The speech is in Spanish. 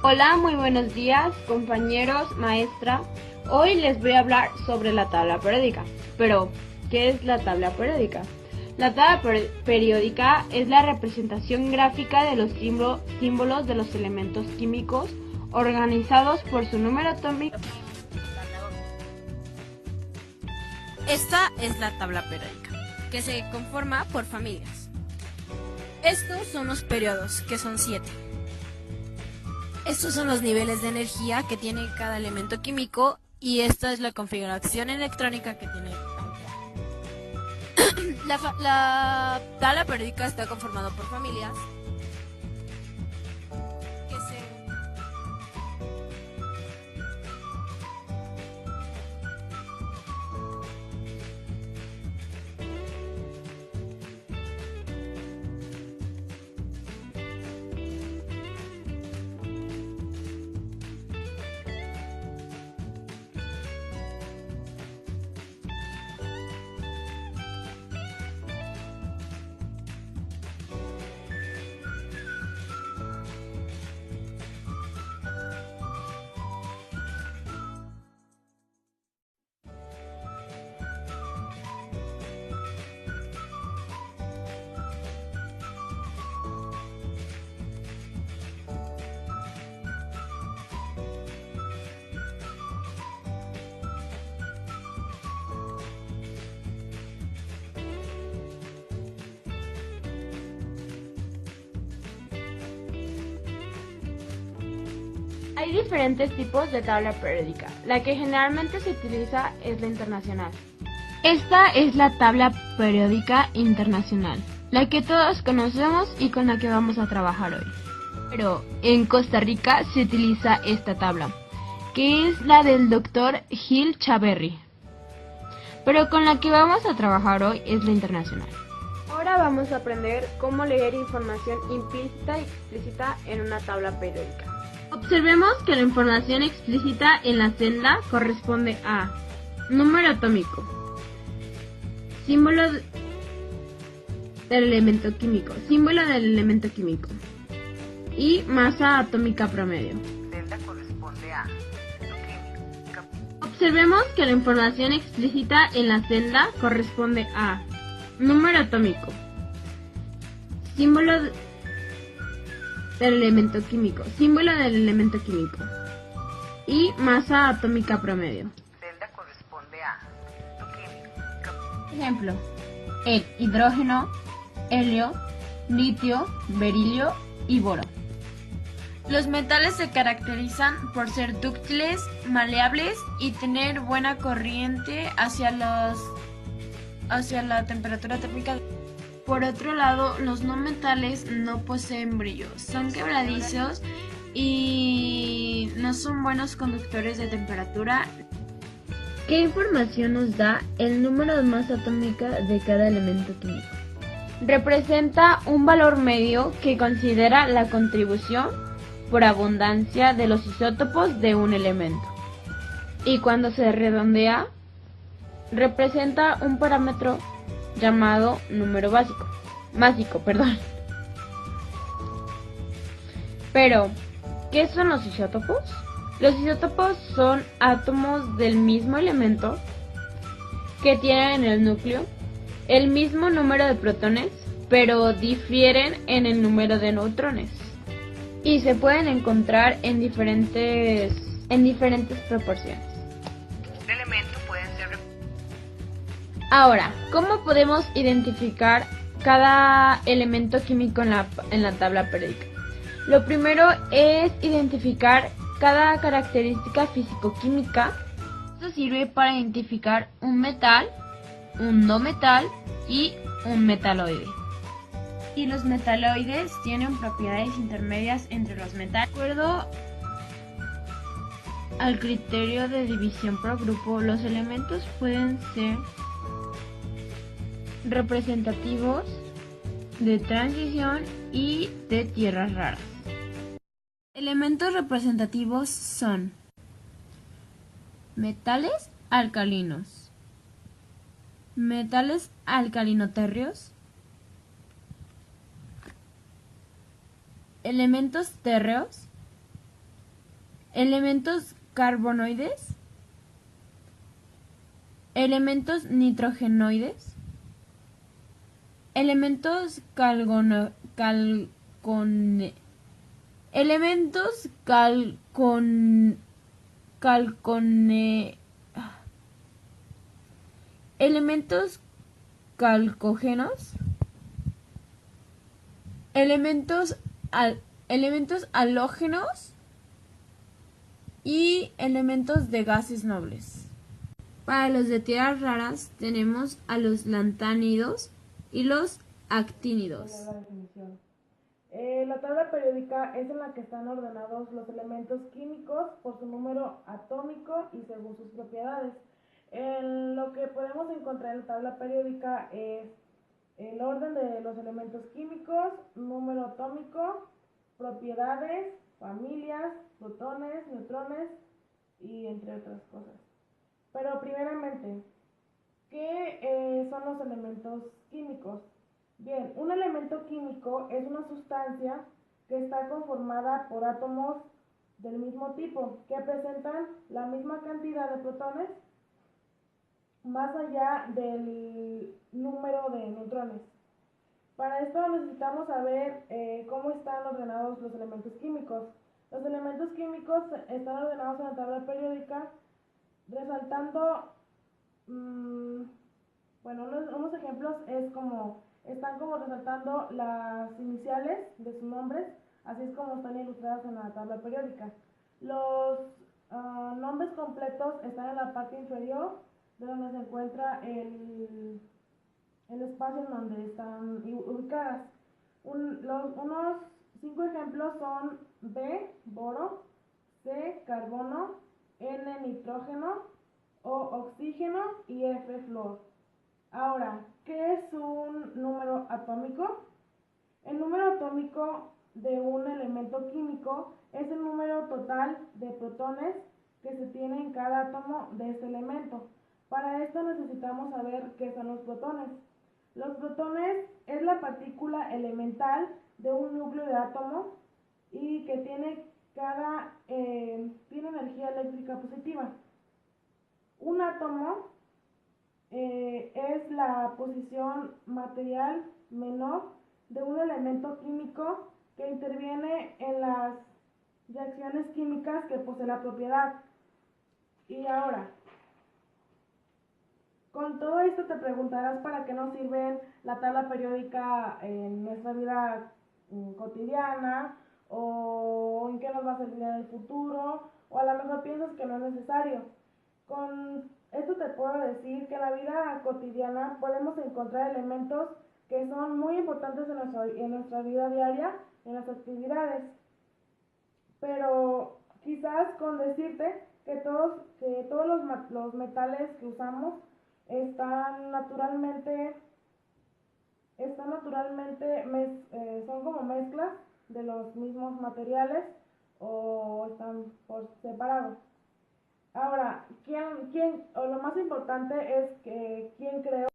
Hola, muy buenos días, compañeros, maestra. Hoy les voy a hablar sobre la tabla periódica. Pero, ¿qué es la tabla periódica? La tabla periódica es la representación gráfica de los símbolos de los elementos químicos organizados por su número atómico. Esta es la tabla periódica, que se conforma por familias. Estos son los periodos, que son 7. Estos son los niveles de energía que tiene cada elemento químico y esta es la configuración electrónica que tiene. La tabla periódica está conformada por familias que se Hay diferentes tipos de tabla periódica. La que generalmente se utiliza es la internacional. Esta es la tabla periódica internacional, la que todos conocemos y con la que vamos a trabajar hoy. Pero en Costa Rica se utiliza esta tabla, que es la del doctor Gil Chaverri. Pero con la que vamos a trabajar hoy es la internacional. Ahora vamos a aprender cómo leer información implícita y explícita en una tabla periódica. Observemos que la información explícita en la celda corresponde a número atómico, símbolo del elemento químico, y masa atómica promedio. Celda corresponde a Observemos que la información explícita en la celda corresponde a número atómico, símbolo del elemento químico, y masa atómica promedio. celda corresponde a Ejemplo: el hidrógeno, helio, litio, berilio y boro. Los metales se caracterizan por ser dúctiles, maleables y tener buena corriente hacia la temperatura térmica. Por otro lado, los no metales no poseen brillo, son quebradizos y no son buenos conductores de temperatura. ¿Qué información nos da el número de masa atómica de cada elemento químico? Representa un valor medio que considera la contribución por abundancia de los isótopos de un elemento. Y cuando se redondea, representa un parámetro llamado número másico. Pero, ¿qué son los isótopos? Los isótopos son átomos del mismo elemento que tienen en el núcleo el mismo número de protones, pero difieren en el número de neutrones y se pueden encontrar en diferentes proporciones. un elemento pueden ser Ahora, ¿cómo podemos identificar cada elemento químico en la tabla periódica? Lo primero es identificar cada característica físico-química. Esto sirve para identificar un metal, un no metal y un metaloide. Y los metaloides tienen propiedades intermedias entre los metales. De acuerdo al criterio de división por grupo, los elementos pueden ser representativos, de transición y de tierras raras. Elementos representativos son metales alcalinos, metales alcalinoterrios, elementos térreos, elementos carbonoides, elementos nitrogenoides, elementos elementos elementos calcógenos, elementos halógenos y elementos de gases nobles. Para los de tierras raras tenemos a los lantánidos y los actínidos. La definición. La tabla periódica es en la que están ordenados los elementos químicos por su número atómico y según sus propiedades. Lo que podemos encontrar en la tabla periódica es el orden de los elementos químicos, número atómico, propiedades, familias, protones, neutrones y entre otras cosas. Pero primeramente, ¿qué son los elementos químicos? Bien, un elemento químico es una sustancia que está conformada por átomos del mismo tipo, que presentan la misma cantidad de protones más allá del número de neutrones. Para esto necesitamos saber cómo están ordenados los elementos químicos. Los elementos químicos están ordenados en la tabla periódica resaltando, unos ejemplos es como, están como resaltando las iniciales de sus nombres, así es como están ilustradas en la tabla periódica. Los nombres completos están en la parte inferior, de donde se encuentra el espacio en donde están ubicadas. Unos 5 ejemplos son B, boro, C, carbono, N, nitrógeno, O, oxígeno y F, flúor. Ahora, ¿qué es un número atómico? El número atómico de un elemento químico es el número total de protones que se tiene en cada átomo de este elemento. Para esto necesitamos saber qué son los protones. Los protones es la partícula elemental de un núcleo de átomo y que tiene energía eléctrica positiva. Un átomo es la posición material menor de un elemento químico que interviene en las reacciones químicas que posee la propiedad. Y ahora, con todo esto te preguntarás para qué nos sirve la tabla periódica en nuestra vida cotidiana, o en qué nos va a servir en el futuro, o a lo mejor piensas que no es necesario. Con esto te puedo decir que en la vida cotidiana podemos encontrar elementos que son muy importantes en nuestra vida diaria, en las actividades. Pero quizás con decirte que todos los metales que usamos son como mezclas de los mismos materiales o están por separados. Ahora, lo más importante es que quién creó